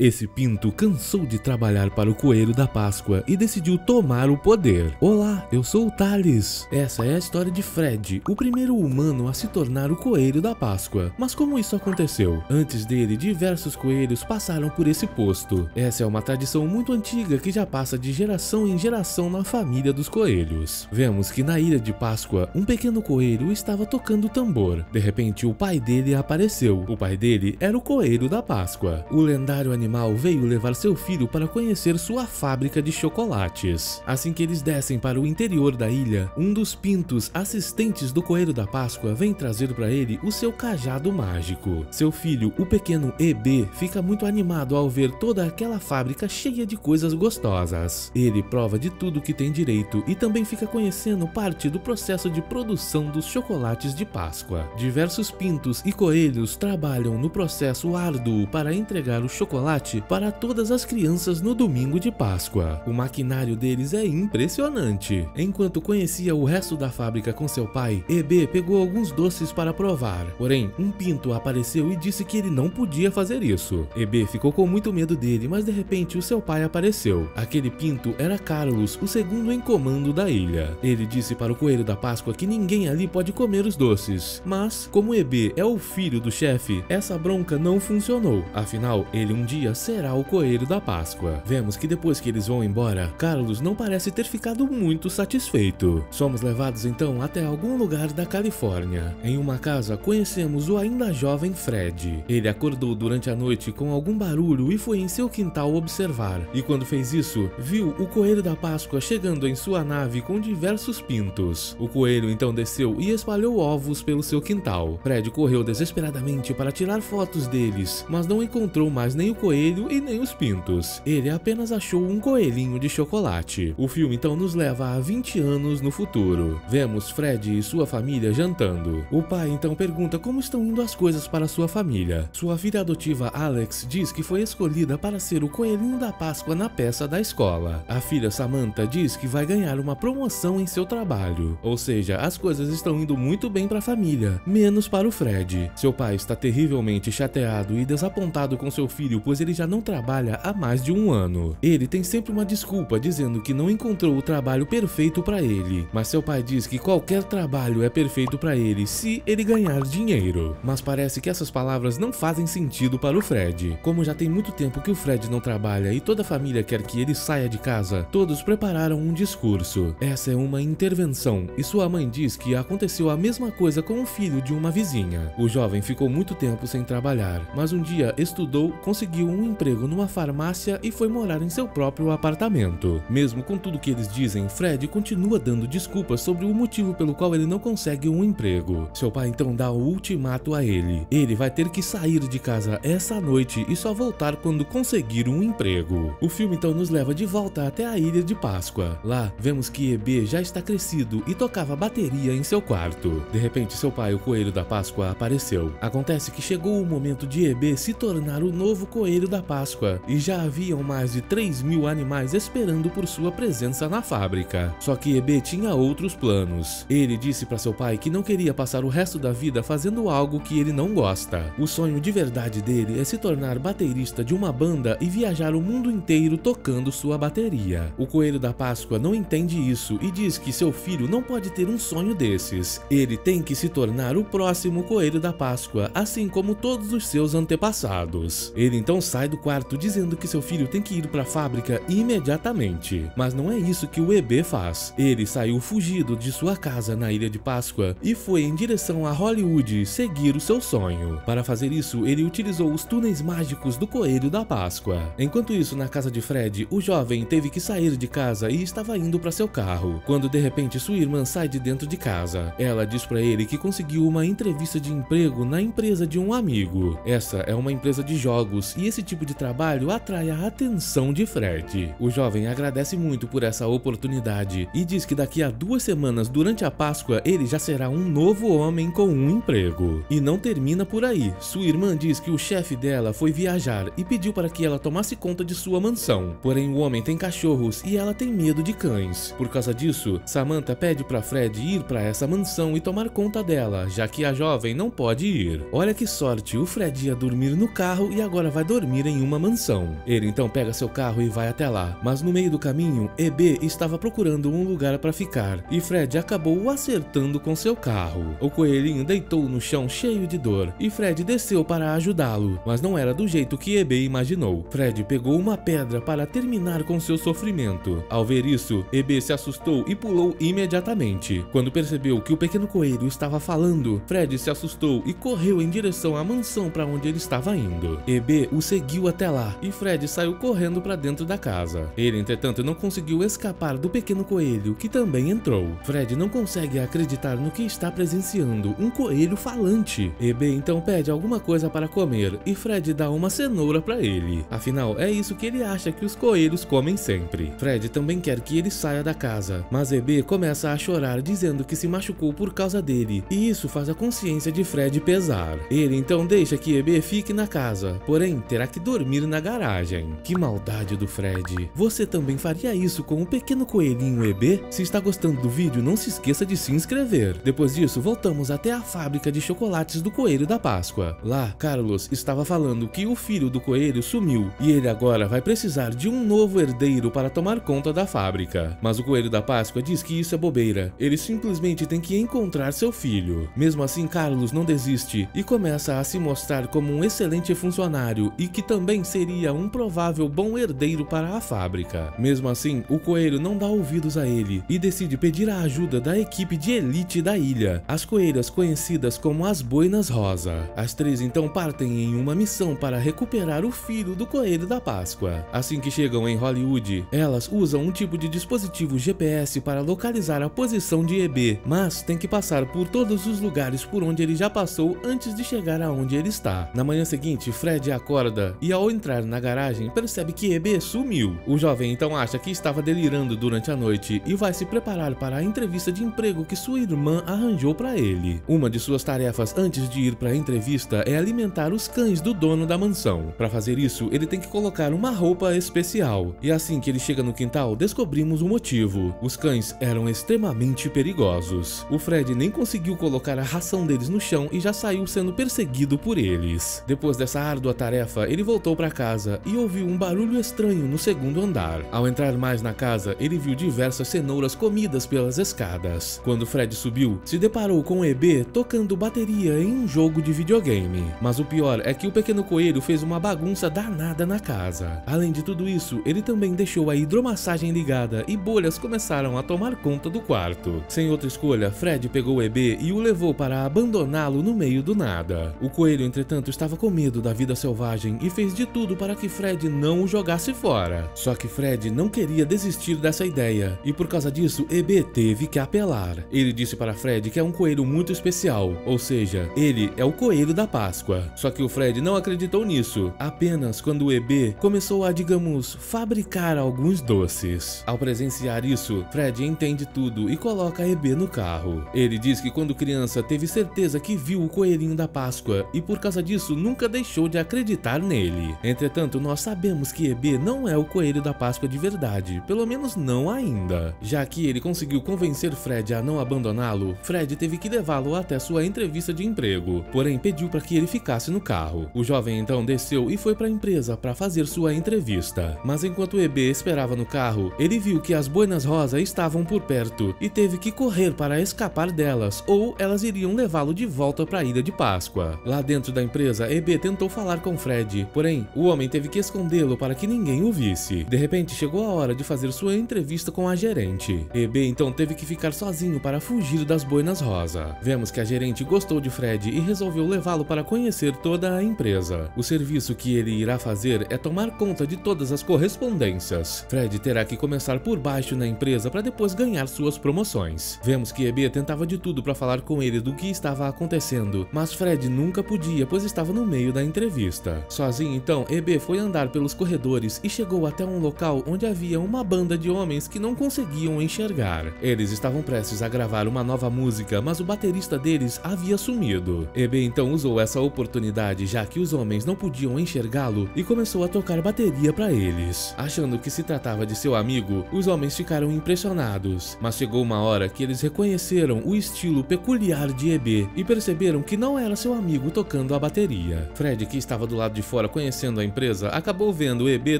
Esse pinto cansou de trabalhar para o Coelho da Páscoa e decidiu tomar o poder. Olá, eu sou o Thales. Essa é a história de Fred, o primeiro humano a se tornar o Coelho da Páscoa. Mas como isso aconteceu? Antes dele, diversos coelhos passaram por esse posto. Essa é uma tradição muito antiga que já passa de geração em geração na família dos coelhos. Vemos que na ilha de Páscoa, um pequeno coelho estava tocando tambor. De repente, o pai dele apareceu. O pai dele era o Coelho da Páscoa. O lendário animal veio levar seu filho para conhecer sua fábrica de chocolates. Assim que eles descem para o interior da ilha, um dos pintos assistentes do Coelho da Páscoa vem trazer para ele o seu cajado mágico. Seu filho, o pequeno EB, fica muito animado ao ver toda aquela fábrica cheia de coisas gostosas. Ele prova de tudo que tem direito e também fica conhecendo parte do processo de produção dos chocolates de Páscoa. Diversos pintos e coelhos trabalham no processo árduo para entregar o chocolate para todas as crianças no domingo de Páscoa. O maquinário deles é impressionante. Enquanto conhecia o resto da fábrica com seu pai, EB pegou alguns doces para provar. Porém, um pinto apareceu e disse que ele não podia fazer isso. EB ficou com muito medo dele, mas de repente o seu pai apareceu. Aquele pinto era Carlos, o segundo em comando da ilha. Ele disse para o Coelho da Páscoa que ninguém ali pode comer os doces. Mas, como EB é o filho do chefe, essa bronca não funcionou. Afinal, ele um dia será o Coelho da Páscoa. Vemos que depois que eles vão embora, Carlos não parece ter ficado muito satisfeito. Somos levados então até algum lugar da Califórnia. Em uma casa, conhecemos o ainda jovem Fred. Ele acordou durante a noite com algum barulho e foi em seu quintal observar. E quando fez isso, viu o Coelho da Páscoa chegando em sua nave com diversos pintos. O coelho então desceu e espalhou ovos pelo seu quintal. Fred correu desesperadamente para tirar fotos deles, mas não encontrou mais nem o coelho e nem os pintos. Ele apenas achou um coelhinho de chocolate. O filme então nos leva a 20 anos no futuro. Vemos Fred e sua família jantando. O pai então pergunta como estão indo as coisas para sua família. Sua filha adotiva Alex diz que foi escolhida para ser o coelhinho da Páscoa na peça da escola. A filha Samantha diz que vai ganhar uma promoção em seu trabalho. Ou seja, as coisas estão indo muito bem para a família, menos para o Fred. Seu pai está terrivelmente chateado e desapontado com seu filho, pois ele já não trabalha há mais de um ano. Ele tem sempre uma desculpa dizendo que não encontrou o trabalho perfeito para ele, mas seu pai diz que qualquer trabalho é perfeito para ele se ele ganhar dinheiro. Mas parece que essas palavras não fazem sentido para o Fred. Como já tem muito tempo que o Fred não trabalha e toda a família quer que ele saia de casa, todos prepararam um discurso. Essa é uma intervenção e sua mãe diz que aconteceu a mesma coisa com o filho de uma vizinha. O jovem ficou muito tempo sem trabalhar, mas um dia estudou, conseguiu um emprego numa farmácia e foi morar em seu próprio apartamento. Mesmo com tudo que eles dizem, Fred continua dando desculpas sobre o motivo pelo qual ele não consegue um emprego. Seu pai então dá o ultimato a ele. Ele vai ter que sair de casa essa noite e só voltar quando conseguir um emprego. O filme então nos leva de volta até a ilha de Páscoa. Lá, vemos que EB já está crescido e tocava bateria em seu quarto. De repente, seu pai, o Coelho da Páscoa, apareceu. Acontece que chegou o momento de EB se tornar o novo Coelho da Páscoa e já haviam mais de 3.000 animais esperando por sua presença na fábrica. Só que EB tinha outros planos. Ele disse para seu pai que não queria passar o resto da vida fazendo algo que ele não gosta. O sonho de verdade dele é se tornar baterista de uma banda e viajar o mundo inteiro tocando sua bateria. O Coelho da Páscoa não entende isso e diz que seu filho não pode ter um sonho desses. Ele tem que se tornar o próximo Coelho da Páscoa, assim como todos os seus antepassados. Ele então sai do quarto dizendo que seu filho tem que ir para a fábrica imediatamente. Mas não é isso que o EB faz. Ele saiu fugido de sua casa na ilha de Páscoa e foi em direção a Hollywood seguir o seu sonho. Para fazer isso, ele utilizou os túneis mágicos do Coelho da Páscoa. Enquanto isso, na casa de Fred, o jovem teve que sair de casa e estava indo para seu carro, quando de repente sua irmã sai de dentro de casa. Ela diz para ele que conseguiu uma entrevista de emprego na empresa de um amigo. Essa é uma empresa de jogos e esse tipo de trabalho atrai a atenção de Fred. O jovem agradece muito por essa oportunidade e diz que daqui a 2 semanas durante a Páscoa ele já será um novo homem com um emprego. E não termina por aí. Sua irmã diz que o chefe dela foi viajar e pediu para que ela tomasse conta de sua mansão. Porém, o homem tem cachorros e ela tem medo de cães. Por causa disso, Samantha pede para Fred ir para essa mansão e tomar conta dela, já que a jovem não pode ir. Olha que sorte, o Fred ia dormir no carro e agora vai dormir dormir em uma mansão. Ele então pega seu carro e vai até lá, mas no meio do caminho, EB estava procurando um lugar para ficar e Fred acabou o acertando com seu carro. O coelhinho deitou no chão cheio de dor e Fred desceu para ajudá-lo, mas não era do jeito que EB imaginou. Fred pegou uma pedra para terminar com seu sofrimento. Ao ver isso, EB se assustou e pulou imediatamente. Quando percebeu que o pequeno coelho estava falando, Fred se assustou e correu em direção à mansão para onde ele estava indo. EB o seguiu até lá e Fred saiu correndo para dentro da casa. Ele, entretanto, não conseguiu escapar do pequeno coelho, que também entrou. Fred não consegue acreditar no que está presenciando, um coelho falante. EB então pede alguma coisa para comer e Fred dá uma cenoura para ele. Afinal, é isso que ele acha que os coelhos comem sempre. Fred também quer que ele saia da casa, mas EB começa a chorar dizendo que se machucou por causa dele, e isso faz a consciência de Fred pesar. Ele então deixa que EB fique na casa, porém terá que dormir na garagem. Que maldade do Fred. Você também faria isso com o pequeno coelhinho EB? Se está gostando do vídeo, não se esqueça de se inscrever. Depois disso, voltamos até a fábrica de chocolates do Coelho da Páscoa. Lá, Carlos estava falando que o filho do coelho sumiu e ele agora vai precisar de um novo herdeiro para tomar conta da fábrica. Mas o Coelho da Páscoa diz que isso é bobeira. Ele simplesmente tem que encontrar seu filho. Mesmo assim, Carlos não desiste e começa a se mostrar como um excelente funcionário e que também seria um provável bom herdeiro para a fábrica. Mesmo assim, o coelho não dá ouvidos a ele e decide pedir a ajuda da equipe de elite da ilha, as coelhas conhecidas como as Boinas Rosa. As três então partem em uma missão para recuperar o filho do Coelho da Páscoa. Assim que chegam em Hollywood, elas usam um tipo de dispositivo GPS para localizar a posição de EB, mas tem que passar por todos os lugares por onde ele já passou antes de chegar aonde ele está. Na manhã seguinte, Fred acorda e ao entrar na garagem percebe que EB sumiu. O jovem então acha que estava delirando durante a noite e vai se preparar para a entrevista de emprego que sua irmã arranjou para ele. Uma de suas tarefas antes de ir para a entrevista é alimentar os cães do dono da mansão. Para fazer isso, ele tem que colocar uma roupa especial. E assim que ele chega no quintal, descobrimos o motivo. Os cães eram extremamente perigosos. O Fred nem conseguiu colocar a ração deles no chão e já saiu sendo perseguido por eles. Depois dessa árdua tarefa, ele voltou para casa e ouviu um barulho estranho no segundo andar. Ao entrar mais na casa, ele viu diversas cenouras comidas pelas escadas. Quando Fred subiu, se deparou com EB tocando bateria em um jogo de videogame. Mas o pior é que o pequeno coelho fez uma bagunça danada na casa. Além de tudo isso, ele também deixou a hidromassagem ligada e bolhas começaram a tomar conta do quarto. Sem outra escolha, Fred pegou EB e o levou para abandoná-lo no meio do nada. O coelho, entretanto, estava com medo da vida selvagem e fez de tudo para que Fred não o jogasse fora. Só que Fred não queria desistir dessa ideia e por causa disso, EB teve que apelar. Ele disse para Fred que é um coelho muito especial, ou seja, ele é o Coelho da Páscoa. Só que o Fred não acreditou nisso, apenas quando o EB começou a, digamos, fabricar alguns doces. Ao presenciar isso, Fred entende tudo e coloca EB no carro. Ele diz que quando criança teve certeza que viu o Coelhinho da Páscoa e por causa disso nunca deixou de acreditar nele. Entretanto, nós sabemos que EB não é o Coelho da Páscoa de verdade, pelo menos não ainda. Já que ele conseguiu convencer Fred a não abandoná-lo, Fred teve que levá-lo até sua entrevista de emprego, porém pediu para que ele ficasse no carro. O jovem então desceu e foi para a empresa para fazer sua entrevista. Mas enquanto EB esperava no carro, ele viu que as Boinas Rosa estavam por perto e teve que correr para escapar delas, ou elas iriam levá-lo de volta para a Ilha de Páscoa. Lá dentro da empresa, EB tentou falar com Fred, porém o homem teve que escondê-lo para que ninguém o visse. De repente chegou a hora de fazer sua entrevista com a gerente. EB então teve que ficar sozinho para fugir das Boinas Rosa. Vemos que a gerente gostou de Fred e resolveu levá-lo para conhecer toda a empresa. O serviço que ele irá fazer é tomar conta de todas as correspondências. Fred terá que começar por baixo na empresa para depois ganhar suas promoções. Vemos que EB tentava de tudo para falar com ele do que estava acontecendo, mas Fred nunca podia, pois estava no meio da entrevista. Sozinho então, EB foi andar pelos corredores e chegou até um local onde havia uma banda de homens que não conseguiam enxergar. Eles estavam prestes a gravar uma nova música, mas o baterista deles havia sumido. EB então usou essa oportunidade, já que os homens não podiam enxergá-lo, e começou a tocar bateria para eles. Achando que se tratava de seu amigo, os homens ficaram impressionados, mas chegou uma hora que eles reconheceram o estilo peculiar de EB e perceberam que não era seu amigo tocando a bateria. Fred, que estava do lado de fora conhecendo a empresa, acabou vendo EB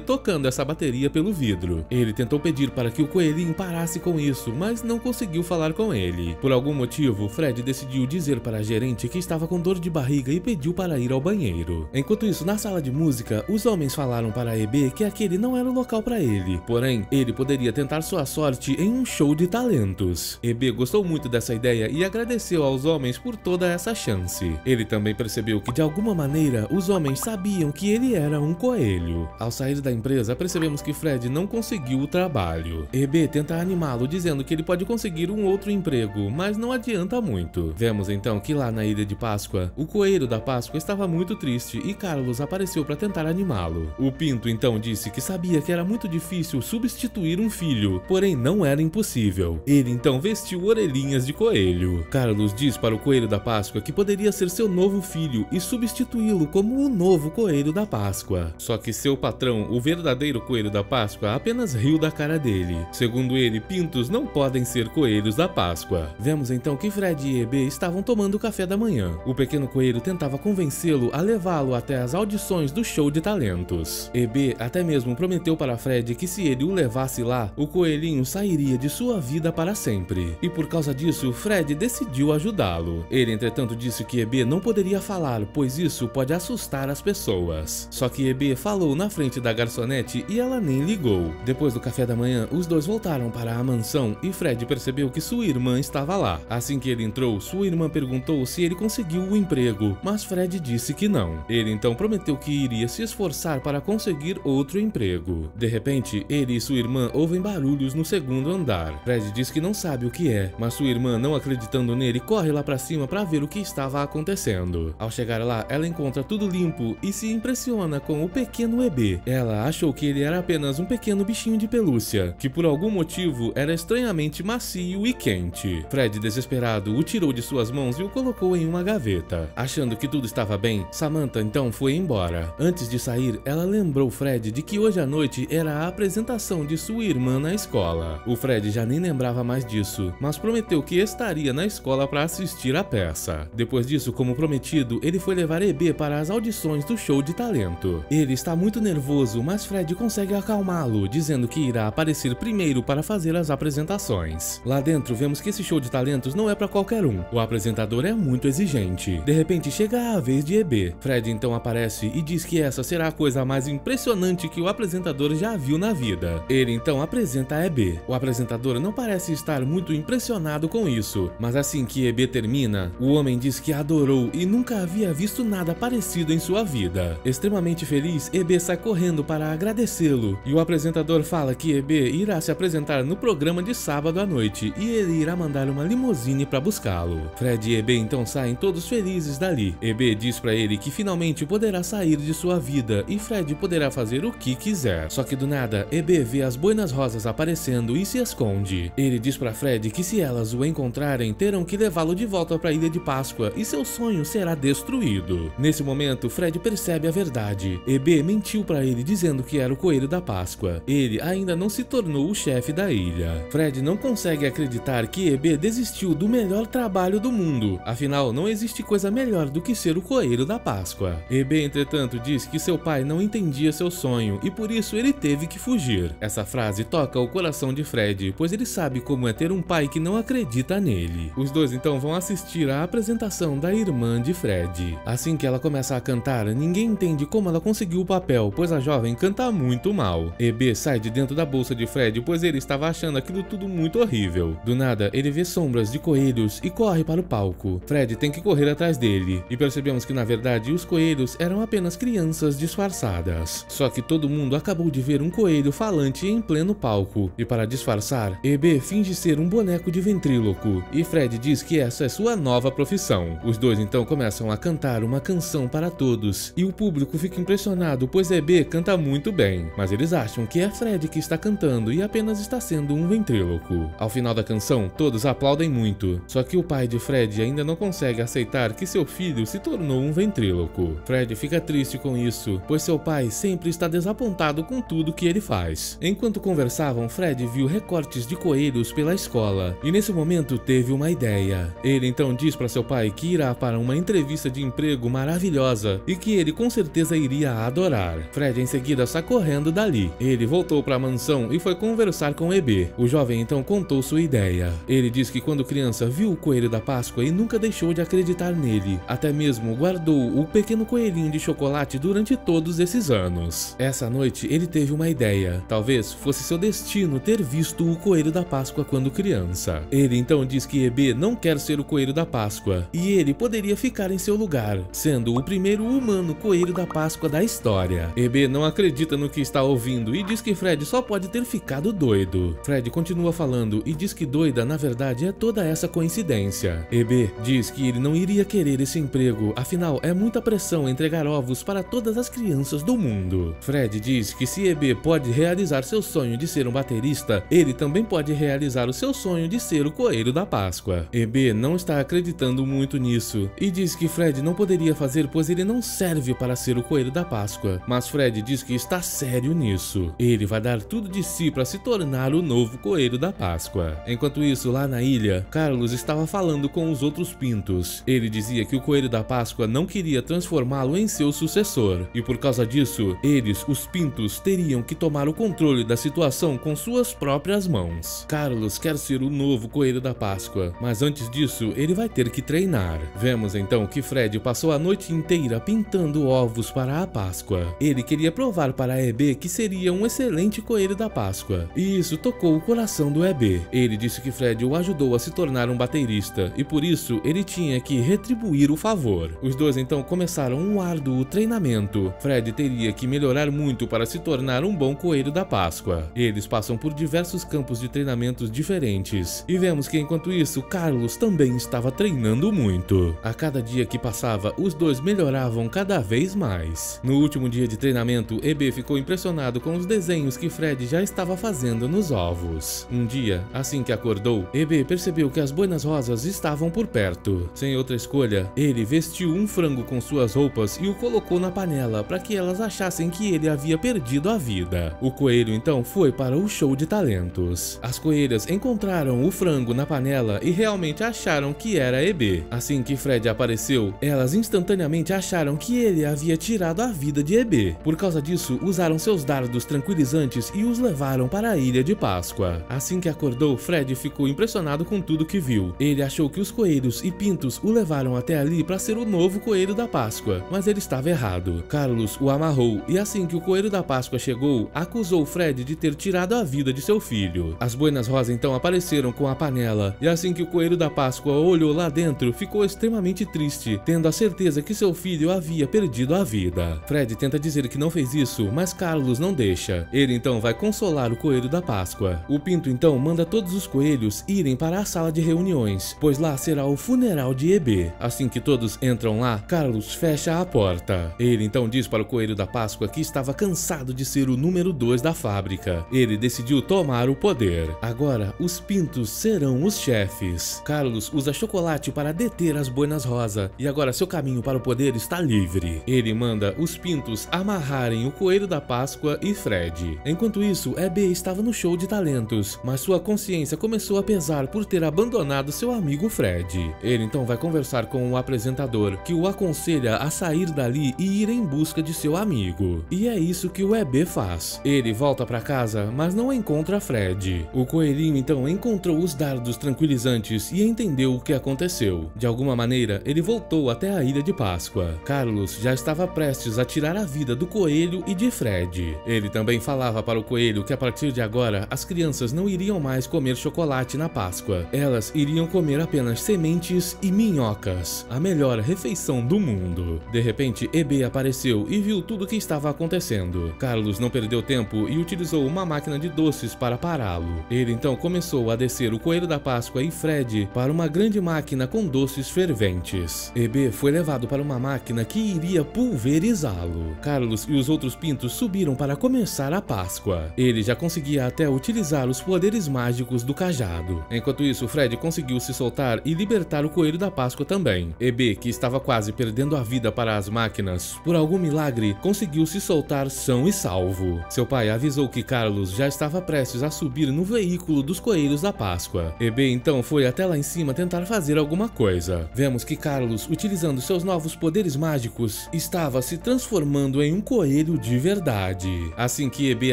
tocando essa bateria pelo vidro. Ele tentou pedir para que o coelhinho parasse com isso, mas não conseguiu falar com ele. Por algum motivo, Fred decidiu dizer para a gerente que estava com dor de barriga e pediu para ir ao banheiro. Enquanto isso, na sala de música, os homens falaram para EB que aquele não era o local para ele, porém, ele poderia tentar sua sorte em um show de talentos. EB gostou muito dessa ideia e agradeceu aos homens por toda essa chance. Ele também percebeu que de alguma maneira os homens sabiam que ele era um coelho. Ao sair da empresa, percebemos que Fred não conseguiu o trabalho. EB tenta animá-lo dizendo que ele pode conseguir um outro emprego, mas não adianta muito. Vemos então que lá na Ilha de Páscoa, o coelho da Páscoa estava muito triste e Carlos apareceu para tentar animá-lo. O Pinto então disse que sabia que era muito difícil substituir um filho, porém não era impossível. Ele então vestiu orelhinhas de coelho. Carlos diz para o coelho da Páscoa que poderia ser seu novo filho e substituí-lo como o novo coelho da Páscoa. Só que seu patrão, o verdadeiro coelho da Páscoa, apenas riu da cara dele. Segundo ele, pintos não podem ser coelhos da Páscoa. Vemos então que Fred e EB estavam tomando café da manhã. O pequeno coelho tentava convencê-lo a levá-lo até as audições do show de talentos. EB até mesmo prometeu para Fred que se ele o levasse lá, o coelhinho sairia de sua vida para sempre. E por causa disso, Fred decidiu ajudá-lo. Ele, entretanto, disse que EB não poderia falar, pois isso pode assustar as pessoas. Só que EB falou na frente da garçonete e ela nem ligou. Depois do café da manhã, os dois voltaram para a mansão e Fred percebeu que sua irmã estava lá. Assim que ele entrou, sua irmã perguntou se ele conseguiu o emprego, mas Fred disse que não. Ele então prometeu que iria se esforçar para conseguir outro emprego. De repente, ele e sua irmã ouvem barulhos no segundo andar. Fred diz que não sabe o que é, mas sua irmã, não acreditando nele, corre lá para cima para ver o que estava acontecendo. Ao chegar lá, ela encontra tudo limpo e se impressiona com o pequeno EB. Ela achou que ele era apenas um pequeno bichinho de pelúcia, que por algum motivo era estranhamente macio e quente. Fred, desesperado, o tirou de suas mãos e o colocou em uma gaveta. Achando que tudo estava bem, Samantha então foi embora. Antes de sair, ela lembrou Fred de que hoje à noite era a apresentação de sua irmã na escola. O Fred já nem lembrava mais disso, mas prometeu que estaria na escola para assistir a peça. Depois disso, como prometido, ele foi levar EB para as audições do show de talento. Ele está muito nervoso, mas Fred consegue acalmá-lo, dizendo que irá aparecer primeiro para fazer as apresentações. Lá dentro, vemos que esse show de talentos não é para qualquer um. O apresentador é muito exigente. De repente, chega a vez de EB. Fred então aparece e diz que essa será a coisa mais impressionante que o apresentador já viu na vida. Ele então apresenta EB. O apresentador não parece estar muito impressionado com isso, mas assim que EB termina, o homem diz que adorou e nunca havia visto nada parecido em sua vida. Extremamente feliz, EB sai correndo para agradecê-lo, e o apresentador fala que EB irá se apresentar no programa de sábado à noite e ele irá mandar uma limusine para buscá-lo. Fred e EB então saem todos felizes dali. EB diz para ele que finalmente poderá sair de sua vida e Fred poderá fazer o que quiser. Só que do nada, EB vê as boinas rosas aparecendo e se esconde. Ele diz para Fred que se elas o encontrarem, terão que levá-lo de volta para a Ilha de Páscoa e seu sonho será destruído. Nesse momento, Fred percebe a verdade. EB mentiu para ele dizendo que era o coelho da Páscoa. Ele ainda não se tornou o chefe da ilha. Fred não consegue acreditar que EB desistiu do melhor trabalho do mundo. Afinal, não existe coisa melhor do que ser o coelho da Páscoa. EB, entretanto, diz que seu pai não entendia seu sonho e por isso ele teve que fugir. Essa frase toca o coração de Fred, pois ele sabe como é ter um pai que não acredita nele. Os dois então vão assistir à apresentação da irmã de Fred. Assim que ela começa a cantar, ninguém entende como ela conseguiu o papel, pois a jovem canta muito mal. EB sai de dentro da bolsa de Fred, pois ele estava achando aquilo tudo muito horrível. Do nada, ele vê sombras de coelhos e corre para o palco. Fred tem que correr atrás dele, e percebemos que na verdade os coelhos eram apenas crianças disfarçadas. Só que todo mundo acabou de ver um coelho falante em pleno palco, e para disfarçar, EB finge ser um boneco de ventríloco, e Fred diz que essa é sua nova profissão. Os dois então começam a cantar uma canção para todos, e o público fica impressionado, pois EB canta muito bem, mas eles acham que é Fred que está cantando e apenas está sendo um ventríloco. Ao final da canção, todos aplaudem muito, só que o pai de Fred ainda não consegue aceitar que seu filho se tornou um ventríloco. Fred fica triste com isso, pois seu pai sempre está desapontado com tudo que ele faz. Enquanto conversavam, Fred viu recortes de coelhos pela escola, e nesse momento teve uma ideia. Ele então diz para seu pai que irá para uma entrevista de emprego maravilhosa e que ele com certeza iria adorar. Fred em seguida sai correndo dali. Ele voltou para a mansão e foi conversar com EB. O jovem então contou sua ideia. Ele diz que quando criança viu o coelho da Páscoa e nunca deixou de acreditar nele. Até mesmo guardou o pequeno coelhinho de chocolate durante todos esses anos. Essa noite ele teve uma ideia. Talvez fosse seu destino ter visto o coelho da Páscoa quando criança. Ele então diz que EB não quer ser o coelho da Páscoa e ele poderia ficar em seu lugar, sendo o primeiro humano coelho da Páscoa da história. EB não acredita no que está ouvindo e diz que Fred só pode ter ficado doido. Fred continua falando e diz que doida na verdade é toda essa coincidência. EB diz que ele não iria querer esse emprego, afinal é muita pressão entregar ovos para todas as crianças do mundo. Fred diz que se EB pode realizar seu sonho de ser um baterista, ele também pode realizar o seu sonho de ser o coelho da Páscoa. EB não está acreditando muito nisso e diz que Fred não poderia fazer pois ele não serve para ser o coelho da Páscoa, mas Fred diz que está sério nisso. Ele vai dar tudo de si para se tornar o novo coelho da Páscoa. Enquanto isso, lá na ilha, Carlos estava falando com os outros pintos. Ele dizia que o coelho da Páscoa não queria transformá-lo em seu sucessor e por causa disso, eles, os pintos, teriam que tomar o controle da situação com suas próprias mãos. Carlos quer ser o novo coelho da Páscoa, mas antes disso, ele vai ter que treinar. Vemos então que Fred passou a noite inteira pintando ovos para a Páscoa. Ele queria provar para EB que seria um excelente coelho da Páscoa, e isso tocou o coração do EB. Ele disse que Fred o ajudou a se tornar um baterista, e por isso ele tinha que retribuir o favor. Os dois então começaram um árduo treinamento. Fred teria que melhorar muito para se tornar um bom coelho da Páscoa. Eles passam por diversos campos de treinamentos diferentes, e vemos que enquanto isso, Carlos também estava treinando muito. A cada dia que passava, os dois melhoravam cada vez mais. No último dia de treinamento, EB ficou impressionado com os desenhos que Fred já estava fazendo nos ovos. Um dia, assim que acordou, EB percebeu que as boinas rosas estavam por perto. Sem outra escolha, ele vestiu um frango com suas roupas e o colocou na panela para que elas achassem que ele havia perdido a vida. O coelho então foi para o show de talentos. As coelhas encontraram o frango na panela e realmente acharam que era EB. Assim que Fred apareceu, elas instantaneamente acharam que ele havia tirado a vida de EB. Por causa disso, usaram seus dardos tranquilizantes e os levaram para a Ilha de Páscoa. Assim que acordou, Fred ficou impressionado com tudo que viu. Ele achou que os coelhos e pintos o levaram até ali para ser o novo coelho da Páscoa, mas ele estava errado. Carlos o amarrou e assim que o coelho da Páscoa chegou, acusou Fred de ter tirado a vida de seu filho. As boinas rosa então apareceram com a panela e assim que o coelho da Páscoa olhou lá dentro, ficou extremamente triste, tendo a certeza que seu filho havia perdido a vida. Fred tenta dizer que não fez isso, mas Carlos não deixa. Ele então vai consolar o coelho da Páscoa. O pinto então manda todos os coelhos irem para a sala de reuniões, pois lá será o funeral de EB. Assim que todos entram lá, Carlos fecha a porta. Ele então diz para o coelho da Páscoa que estava cansado de ser o número 2 da fábrica. Ele decidiu tomar o poder. Agora, os pintos serão os chefes. Carlos usa chocolate para deter as boinas rosa e agora seu caminho para o poder está livre. Ele manda os pintos amarrarem o coelho da Páscoa e Fred. Enquanto isso, EB estava no show de talentos, mas sua consciência começou a pesar por ter abandonado seu amigo Fred. Ele então vai conversar com o apresentador, que o aconselha a sair dali e ir em busca de seu amigo. E é isso que o EB faz. Ele volta para casa, mas não encontra Fred. O coelhinho então encontrou os dardos tranquilizantes e entendeu o que aconteceu. De alguma maneira, ele voltou até a Ilha de Páscoa. Carlos já estava prestes a tirar a vida do coelho e de Fred. Ele também falava para o coelho que a partir de agora, as crianças não iriam mais comer chocolate na Páscoa. Elas iriam comer apenas sementes e minhocas, a melhor refeição do mundo. De repente, EB apareceu e viu tudo o que estava acontecendo. Carlos não perdeu tempo e utilizou uma máquina de doces para pará-lo. Ele então começou a descer o coelho da Páscoa e Fred para uma grande máquina com doces ferventes. EB foi levado para uma máquina que iria pulverizá-lo. Carlos e os outros pintos subiram para começar a Páscoa. Ele já conseguia até utilizar os poderes mágicos do cajado. Enquanto isso, Fred conseguiu se soltar e libertar o coelho da Páscoa também. EB, que estava quase perdendo a vida para as máquinas, por algum milagre, conseguiu se soltar são e salvo. Seu pai avisou que Carlos já estava prestes a subir no veículo dos coelhos da Páscoa. EB então foi até lá em cima tentar fazer alguma coisa. Vemos que Carlos, utilizando seus novos poderes mágicos, estava se transformando em um coelho de verdade. Assim que EB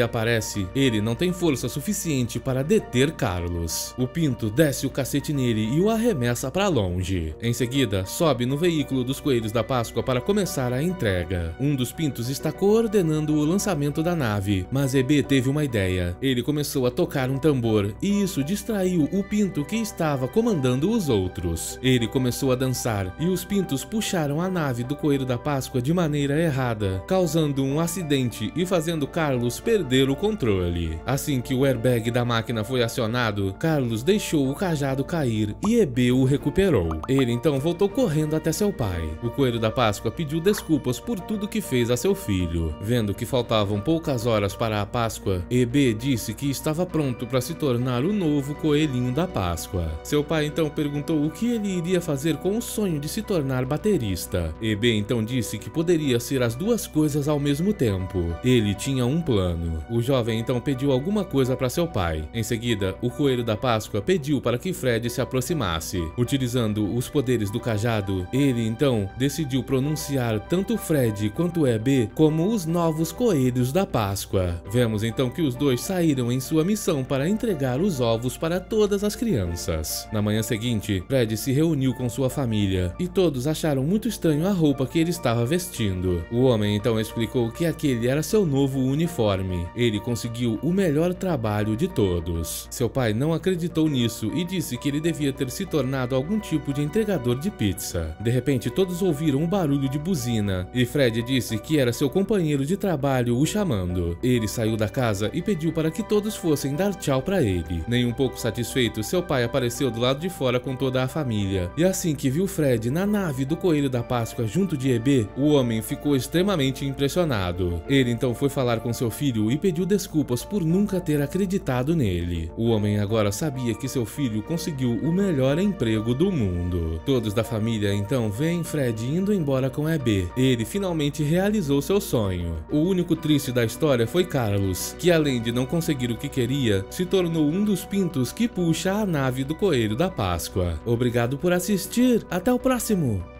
aparece, ele não tem força suficiente para deter Carlos. O Pinto desce o cacete nele e o arremessa para longe. Em seguida, sobe no veículo dos Coelhos da Páscoa para começar a entrega. Um dos Pintos está coordenando o lançamento da nave, mas EB teve uma ideia. Ele começou a tocar um tambor e isso distraiu o Pinto que estava comandando os outros. Ele começou a dançar e os Pintos puxaram a nave do Coelho da Páscoa de maneira errada, causando um acidente e fazendo Carlos perder o controle. Assim que o airbag da máquina foi acionado, Carlos deixou o cajado cair e EB o recuperou. Ele então voltou correndo até seu pai. O Coelho da Páscoa pediu desculpas por tudo que fez a seu filho. Vendo que faltavam poucas horas para a Páscoa, EB disse que estava pronto para se tornar o novo Coelhinho da Páscoa. Seu pai então perguntou o que ele iria fazer com o sonho de se tornar baterista. EB então disse que poderia ser as duas coisas ao mesmo tempo. Ele tinha um plano. O jovem então pediu alguma coisa para seu pai. Em seguida, o Coelho da Páscoa pediu para que Fred se aproximasse. Utilizando os poderes do cajado, ele então decidiu pronunciar tanto Fred quanto EB como os novos Coelhos da Páscoa. Vemos então que os dois saíram em sua missão para entregar os ovos para todas as crianças. Na manhã seguinte, Fred se reuniu com sua família e todos acharam muito estranho a roupa que ele estava vestindo. O homem então explicou que aquele era seu novo uniforme. Ele conseguiu o melhor trabalho de todos. Seu pai não acreditou nisso e disse que ele devia ter se tornado algum tipo de entregador de pizza. De repente, todos ouviram um barulho de buzina e Fred disse que era seu companheiro de trabalho o chamando. Ele saiu da casa e pediu para que todos fossem dar tchau para ele. Nem um pouco satisfeito, seu pai apareceu do lado de fora com toda a família. E assim que viu Fred na nave do Coelho da Páscoa junto de EB, o homem ficou extremamente impressionado. Ele então foi falar com seu filho e pediu desculpas por nunca ter acreditado nele. O homem agora sabia que seu filho conseguiu o melhor emprego do mundo. Todos da família então veem Fred indo embora com EB. Ele finalmente realizou seu sonho. O único triste da história foi Carlos, que além de não conseguir o que queria, se tornou um dos Pintos que puxa a nave do Coelho da Páscoa. Obrigado por assistir, até o próximo!